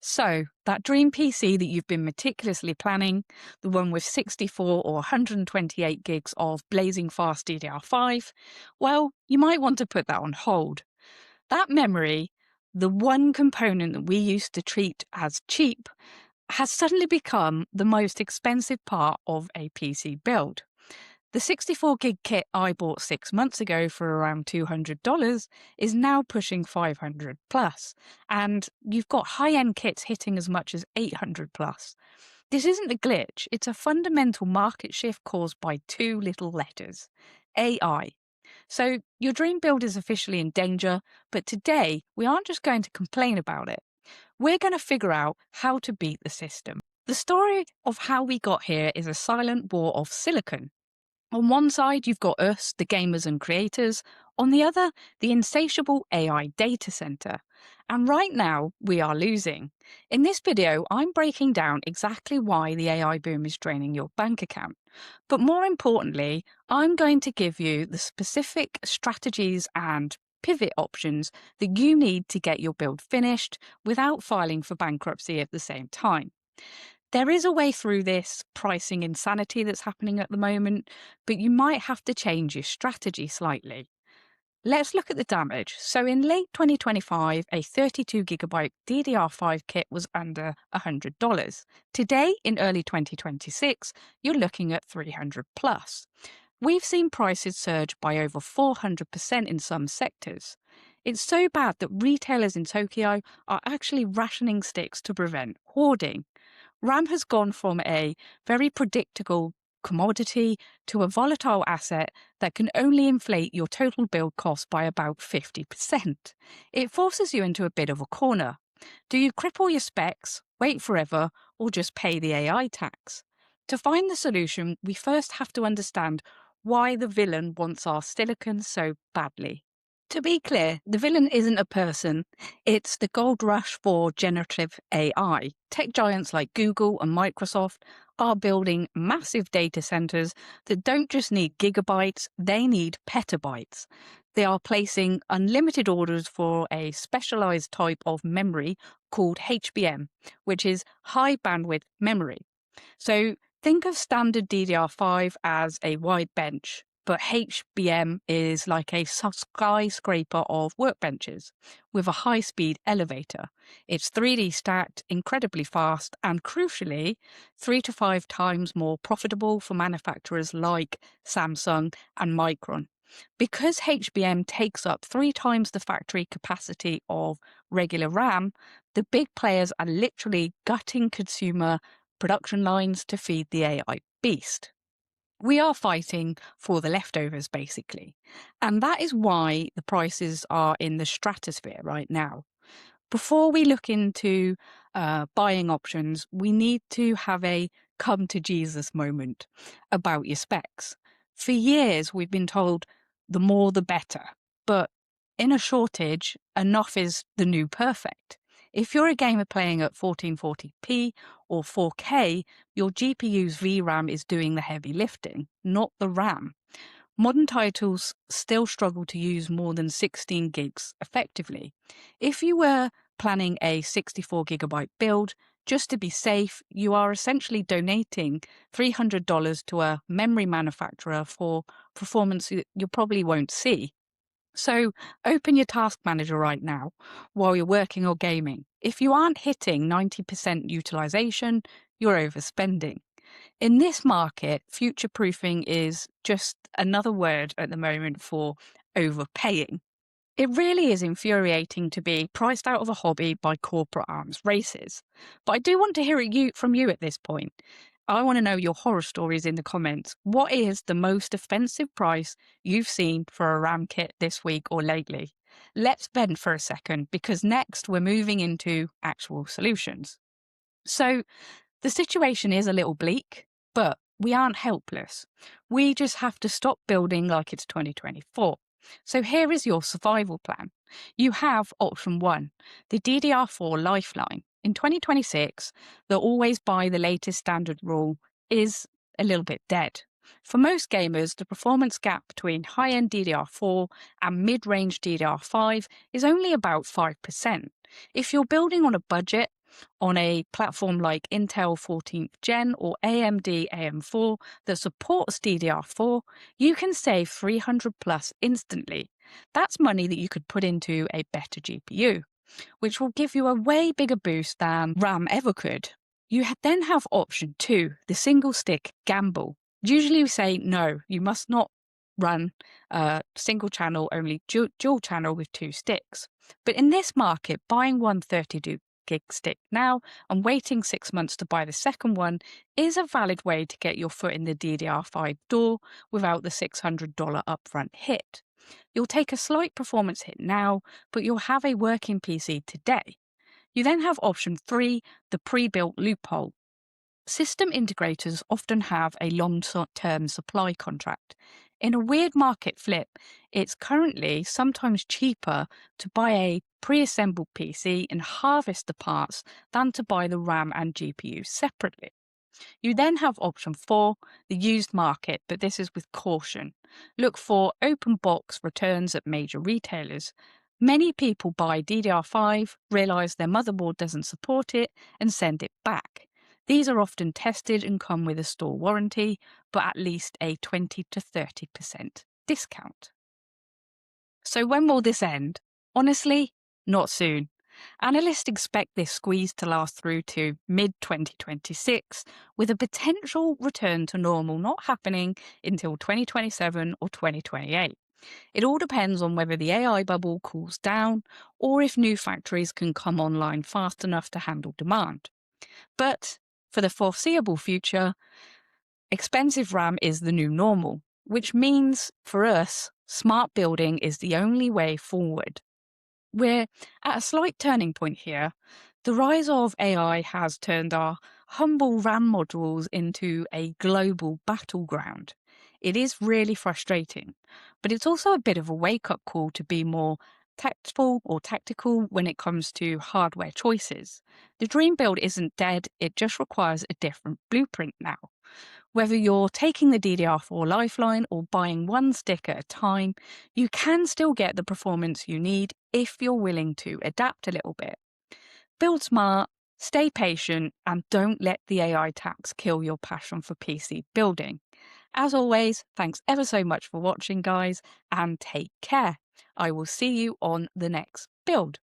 So, that dream PC that you've been meticulously planning, the one with 64 or 128 gigs of blazing fast DDR5, well, you might want to put that on hold. That memory, the one component that we used to treat as cheap, has suddenly become the most expensive part of a PC build. The 64 gig kit I bought 6 months ago for around $200 is now pushing 500 plus, and you've got high-end kits hitting as much as 800 plus. This isn't a glitch, it's a fundamental market shift caused by two little letters, AI. So your dream build is officially in danger, but today we aren't just going to complain about it. We're going to figure out how to beat the system. The story of how we got here is a silent war of silicon. On one side, you've got us, the gamers and creators. On the other, the insatiable AI data center. And right now, we are losing. In this video, I'm breaking down exactly why the AI boom is draining your bank account. But more importantly, I'm going to give you the specific strategies and pivot options that you need to get your build finished without filing for bankruptcy at the same time. There is a way through this pricing insanity that's happening at the moment, but you might have to change your strategy slightly. Let's look at the damage. So in late 2025, a 32GB DDR5 kit was under $100. Today, in early 2026, you're looking at 300 plus. We've seen prices surge by over 400% in some sectors. It's so bad that retailers in Tokyo are actually rationing sticks to prevent hoarding. RAM has gone from a very predictable commodity to a volatile asset that can only inflate your total build cost by about 50%. It forces you into a bit of a corner. Do you cripple your specs, wait forever, or just pay the AI tax? To find the solution, we first have to understand why the villain wants our silicon so badly. To be clear, the villain isn't a person, it's the gold rush for generative AI. Tech giants like Google and Microsoft are building massive data centers that don't just need gigabytes, they need petabytes. They are placing unlimited orders for a specialized type of memory called HBM, which is high bandwidth memory. So think of standard DDR5 as a wide bench, but HBM is like a skyscraper of workbenches with a high-speed elevator. It's 3D stacked, incredibly fast, and crucially, 3 to 5 times more profitable for manufacturers like Samsung and Micron. Because HBM takes up 3 times the factory capacity of regular RAM, the big players are literally gutting consumer production lines to feed the AI beast. We are fighting for the leftovers, basically. And that is why the prices are in the stratosphere right now. Before we look into buying options, we need to have a come to Jesus moment about your specs. For years, we've been told the more the better. But in a shortage, enough is the new perfect. If you're a gamer playing at 1440p or 4K, your GPU's VRAM is doing the heavy lifting, not the RAM. Modern titles still struggle to use more than 16 gigs effectively. If you were planning a 64GB build, just to be safe, you are essentially donating $300 to a memory manufacturer for performance you probably won't see. So open your task manager right now while you're working or gaming. If you aren't hitting 90% utilization, you're overspending. In this market, future-proofing is just another word at the moment for overpaying. It really is infuriating to be priced out of a hobby by corporate arms races. But I do want to hear it from you at this point. I want to know your horror stories in the comments. What is the most offensive price you've seen for a RAM kit this week or lately? Let's vent for a second, because next we're moving into actual solutions. So the situation is a little bleak, but we aren't helpless. We just have to stop building like it's 2024. So here is your survival plan. You have option 1, the DDR4 lifeline. In 2026, the always buy the latest standard rule is a little bit dead. For most gamers, the performance gap between high-end DDR4 and mid-range DDR5 is only about 5%. If you're building on a budget, On a platform like Intel 14th Gen or AMD AM4 that supports DDR4, you can save 300 plus instantly. That's money that you could put into a better GPU, which will give you a way bigger boost than RAM ever could. You then have option 2, the single stick gamble. Usually we say, no, you must not run single channel, only dual channel with 2 sticks. But in this market, buying one 32 gig stick now and waiting 6 months to buy the second one is a valid way to get your foot in the DDR5 door without the $600 upfront hit. You'll take a slight performance hit now, but you'll have a working PC today. You then have option 3, the pre-built loophole. System integrators often have a long-term supply contract. In a weird market flip, it's currently sometimes cheaper to buy a pre-assembled PC and harvest the parts than to buy the RAM and GPU separately. You then have option 4, the used market, but this is with caution. Look for open box returns at major retailers. Many people buy DDR5, realise their motherboard doesn't support it, and send it back. These are often tested and come with a store warranty, but at least a 20 to 30% discount. So when will this end? Honestly, not soon. Analysts expect this squeeze to last through to mid-2026, with a potential return to normal not happening until 2027 or 2028. It all depends on whether the AI bubble cools down or if new factories can come online fast enough to handle demand. But for the foreseeable future, expensive RAM is the new normal, which means for us, smart building is the only way forward. We're at a slight turning point here. The rise of AI has turned our humble RAM modules into a global battleground. It is really frustrating, but it's also a bit of a wake-up call to be more tactical when it comes to hardware choices. The dream build isn't dead, it just requires a different blueprint now. Whether you're taking the DDR4 lifeline or buying one stick at a time, you can still get the performance you need if you're willing to adapt a little bit. Build smart, stay patient, and don't let the AI tax kill your passion for PC building. As always, thanks ever so much for watching, guys, and take care. I will see you on the next build.